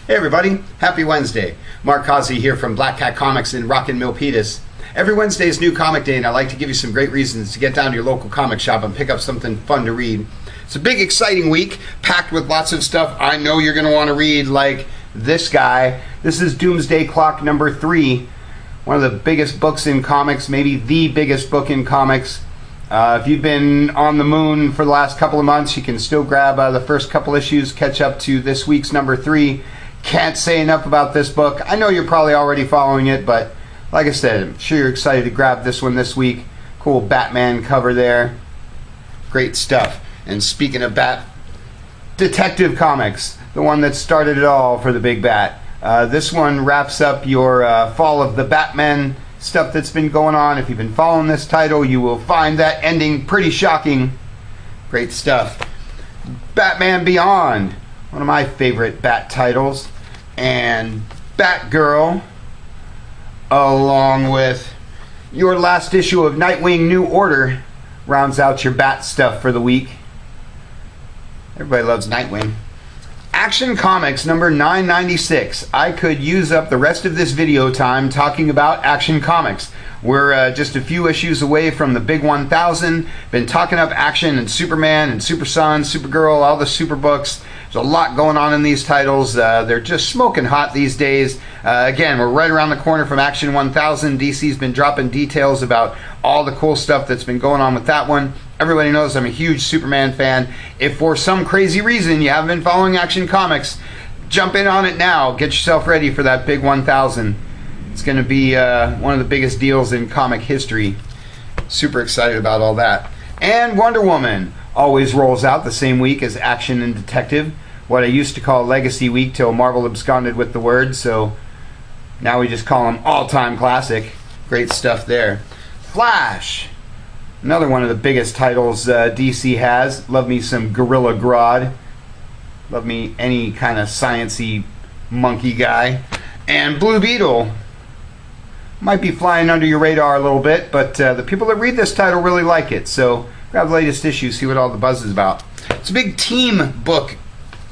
Hey everybody, happy Wednesday. Mark Causey here from Black Cat Comics in Rockin' Milpitas. Every Wednesday is New Comic Day, and I like to give you some great reasons to get down to your local comic shop and pick up something fun to read. It's a big, exciting week, packed with lots of stuff I know you're going to want to read, like this guy. This is Doomsday Clock number 3, one of the biggest books in comics, maybe the biggest book in comics. If you've been on the moon for the last couple of months, you can still grab the first couple issues, catch up to this week's number 3. Can't say enough about this book. I know you're probably already following it, but like I said, I'm sure you're excited to grab this one this week. Cool Batman cover there. Great stuff. And speaking of Detective Comics, the one that started it all for the Big Bat. This one wraps up your fall of the Batman stuff that's been going on. If you've been following this title, you will find that ending pretty shocking. Great stuff. Batman Beyond, one of my favorite Bat titles. And Batgirl, along with your last issue of Nightwing New Order, rounds out your Bat stuff for the week. Everybody loves Nightwing. Action Comics number 996. I could use up the rest of this video time talking about Action Comics. We're just a few issues away from the big 1000. Been talking up Action and Superman and Super Son, Supergirl, all the super books. There's a lot going on in these titles. They're just smoking hot these days. Again, we're right around the corner from Action 1000. DC's been dropping details about all the cool stuff that's been going on with that one. Everybody knows I'm a huge Superman fan. If for some crazy reason you haven't been following Action Comics, jump in on it now. Get yourself ready for that big 1000. It's going to be one of the biggest deals in comic history. Super excited about all that. And Wonder Woman always rolls out the same week as Action and Detective. What I used to call Legacy Week till Marvel absconded with the word, so now we just call them all-time classic. Great stuff there. Flash, another one of the biggest titles DC has. Love me some Gorilla Grodd. Love me any kind of science-y monkey guy. And Blue Beetle might be flying under your radar a little bit, but the people that read this title really like it, so grab the latest issue, see what all the buzz is about. It's a big team book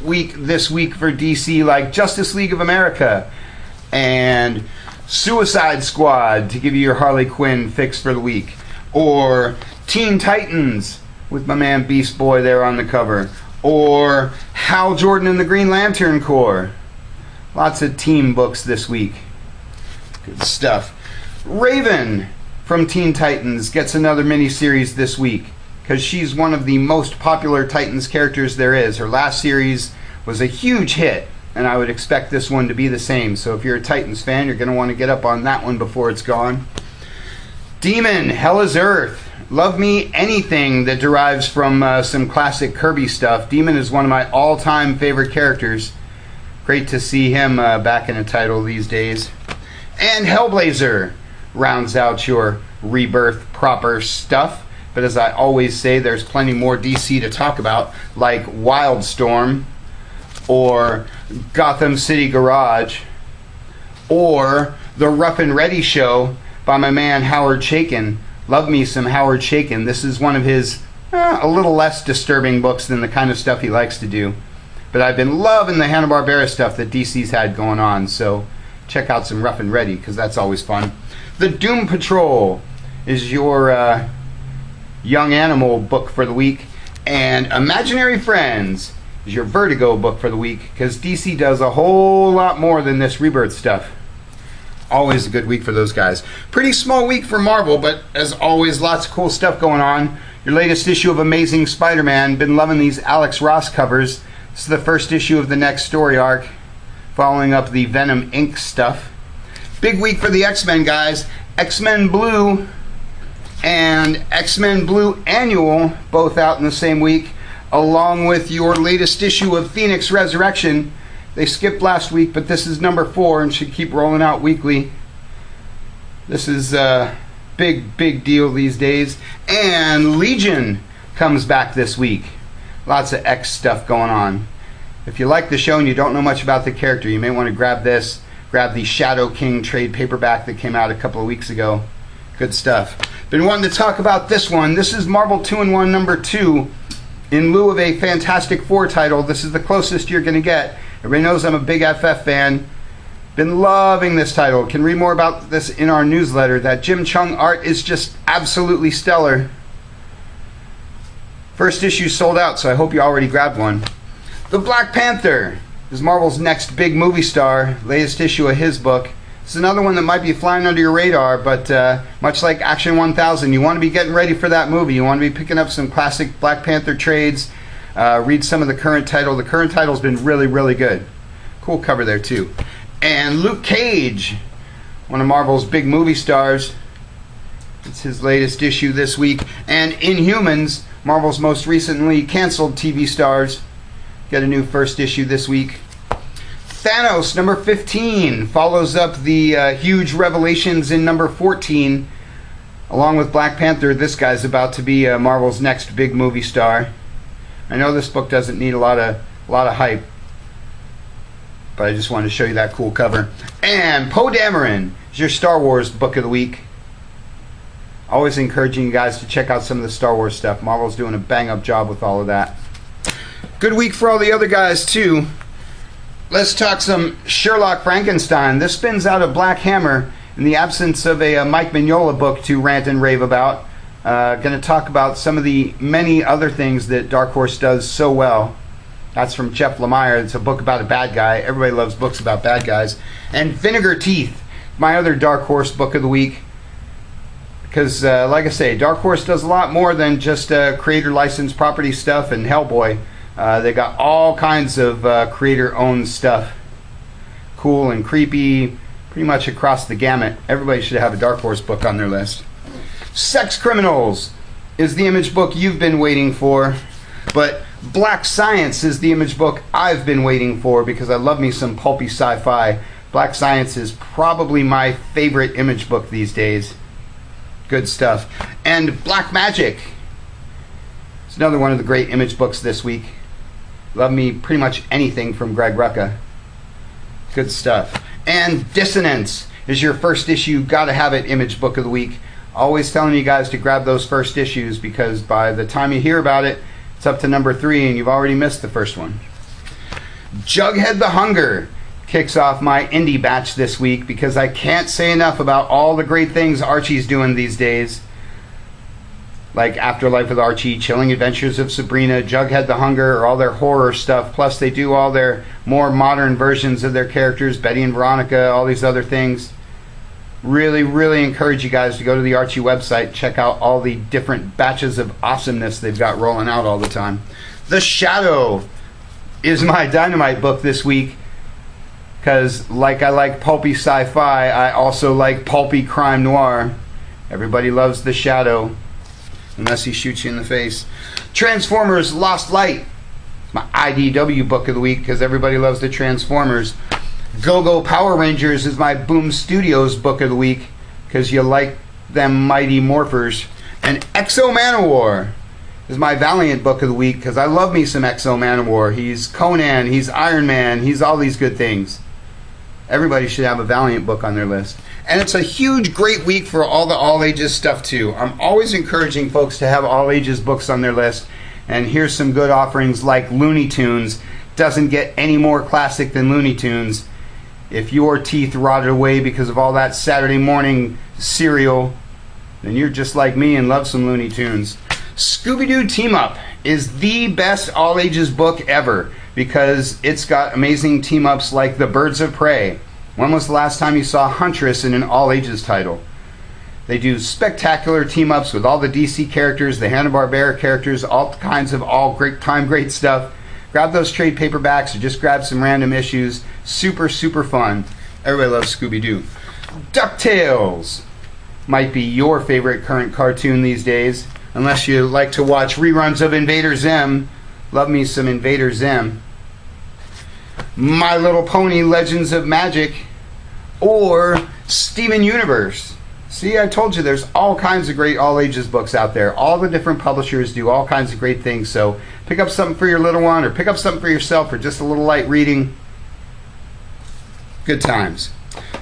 week this week for DC, like Justice League of America and Suicide Squad, to give you your Harley Quinn fix for the week, or Teen Titans with my man Beast Boy there on the cover, or Hal Jordan and the Green Lantern Corps. Lots of team books this week. Good stuff. Raven from Teen Titans gets another miniseries this week, because she's one of the most popular Titans characters there is. Her last series was a huge hit, and I would expect this one to be the same. So if you're a Titans fan, you're going to want to get up on that one before it's gone. Demon, Hell is Earth. Love me anything that derives from some classic Kirby stuff. Demon is one of my all-time favorite characters. Great to see him back in a title these days. And Hellblazer rounds out your Rebirth proper stuff. But as I always say, there's plenty more DC to talk about, like Wildstorm, or Gotham City Garage, or The Rough and Ready Show by my man Howard Chaykin. Love me some Howard Chaykin. This is one of his a little less disturbing books than the kind of stuff he likes to do. But I've been loving the Hanna-Barbera stuff that DC's had going on, so check out some Rough and Ready, because that's always fun. The Doom Patrol is your Young Animal book for the week, and Imaginary Friends is your Vertigo book for the week, because DC does a whole lot more than this Rebirth stuff. Always a good week for those guys. Pretty small week for Marvel, but as always, lots of cool stuff going on. Your latest issue of Amazing Spider-Man. Been loving these Alex Ross covers. This is the first issue of the next story arc, following up the Venom Inc. stuff. Big week for the X-Men, guys. X-Men Blue and X-Men Blue Annual, both out in the same week, along with your latest issue of Phoenix Resurrection. They skipped last week, but this is number 4 and should keep rolling out weekly. This is a big deal these days. And Legion comes back this week. Lots of X stuff going on. If you like the show and you don't know much about the character, you may want to grab this. Grab the Shadow King trade paperback that came out a couple of weeks ago. Good stuff. Been wanting to talk about this one. This is Marvel 2-in-1 number 2. In lieu of a Fantastic Four title, this is the closest you're going to get Everybody knows I'm a big FF fan. Been loving this title. Can read more about this in our newsletter. That Jim Cheung art is just absolutely stellar. First issue sold out, so I hope you already grabbed one. The Black Panther is Marvel's next big movie star. Latest issue of his book. This is another one that might be flying under your radar, but much like Action 1000, you want to be getting ready for that movie. You want to be picking up some classic Black Panther trades. Read some of the current title. The current title's been really, really good. Cool cover there, too. And Luke Cage, one of Marvel's big movie stars. It's his latest issue this week. And Inhumans, Marvel's most recently canceled TV stars, get a new first issue this week. Thanos, number 15, follows up the huge revelations in number 14. Along with Black Panther, this guy's about to be Marvel's next big movie star. I know this book doesn't need a lot of hype, but I just wanted to show you that cool cover. And Poe Dameron is your Star Wars book of the week. Always encouraging you guys to check out some of the Star Wars stuff. Marvel's doing a bang-up job with all of that. Good week for all the other guys, too. Let's talk some Sherlock Frankenstein. This spins out of Black Hammer in the absence of a Mike Mignola book to rant and rave about. Going to talk about some of the many other things that Dark Horse does so well. That's from Jeff Lemire. It's a book about a bad guy. Everybody loves books about bad guys. And Vinegar Teeth, my other Dark Horse book of the week. Because, like I say, Dark Horse does a lot more than just creator licensed property stuff and Hellboy. They got all kinds of creator-owned stuff. Cool and creepy, pretty much across the gamut. Everybody should have a Dark Horse book on their list. Sex Criminals is the Image book you've been waiting for. But Black Science is the Image book I've been waiting for because I love me some pulpy sci-fi. Black Science is probably my favorite Image book these days. Good stuff. And Black Magic. It's another one of the great Image books this week. Love me pretty much anything from Greg Rucka. Good stuff. And Dissonance is your first issue, gotta have it Image book of the week. Always telling you guys to grab those first issues because by the time you hear about it, it's up to number 3 and you've already missed the first one. Jughead the Hunger kicks off my indie batch this week because I can't say enough about all the great things Archie's doing these days. Like Afterlife with Archie, Chilling Adventures of Sabrina, Jughead the Hunger, or all their horror stuff. Plus they do all their more modern versions of their characters, Betty and Veronica, all these other things. Really, really encourage you guys to go to the Archie website, check out all the different batches of awesomeness they've got rolling out all the time. The Shadow is my Dynamite book this week because like I like pulpy sci-fi, I also like pulpy crime noir. Everybody loves The Shadow unless he shoots you in the face. Transformers Lost Light, my IDW book of the week because everybody loves the Transformers. Go-Go Power Rangers is my Boom Studios book of the week because you like them mighty morphers. And Exo Manowar is my Valiant book of the week because I love me some Exo Manowar. He's Conan, he's Iron Man, he's all these good things. Everybody should have a Valiant book on their list. And it's a huge, great week for all the all-ages stuff too. I'm always encouraging folks to have all-ages books on their list. And here's some good offerings like Looney Tunes. Doesn't get any more classic than Looney Tunes. If your teeth rotted away because of all that Saturday morning cereal, then you're just like me and love some Looney Tunes. Scooby-Doo Team Up is the best all-ages book ever because it's got amazing team-ups like the Birds of Prey. When was the last time you saw Huntress in an all-ages title? They do spectacular team-ups with all the DC characters, the Hanna-Barbera characters, all kinds of all-great-time great stuff. Grab those trade paperbacks or just grab some random issues. Super, super fun. Everybody loves Scooby-Doo. DuckTales might be your favorite current cartoon these days, unless you like to watch reruns of Invader Zim. Love me some Invader Zim. My Little Pony Legends of Magic, or Steven Universe. See, I told you there's all kinds of great all-ages books out there. All the different publishers do all kinds of great things, so pick up something for your little one or pick up something for yourself for just a little light reading. Good times.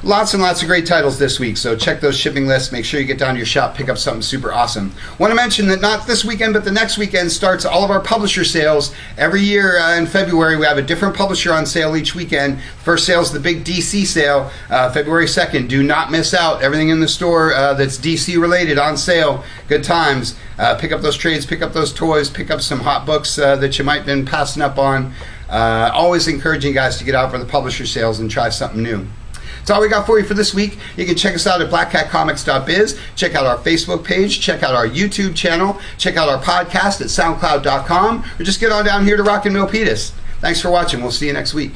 Lots and lots of great titles this week, so check those shipping lists. Make sure you get down to your shop, pick up something super awesome. Want to mention that not this weekend, but the next weekend starts all of our publisher sales. Every year in February, we have a different publisher on sale each weekend. First sale is the big DC sale, February 2nd. Do not miss out. Everything in the store that's DC related on sale. Good times. Pick up those trades, pick up those toys, pick up some hot books that you might have been passing up on. Always encouraging you guys to get out for the publisher sales and try something new. That's all we got for you for this week. You can check us out at blackcatcomics.biz. Check out our Facebook page. Check out our YouTube channel. Check out our podcast at soundcloud.com. Or just get on down here to Rock and Milpitas. Thanks for watching. We'll see you next week.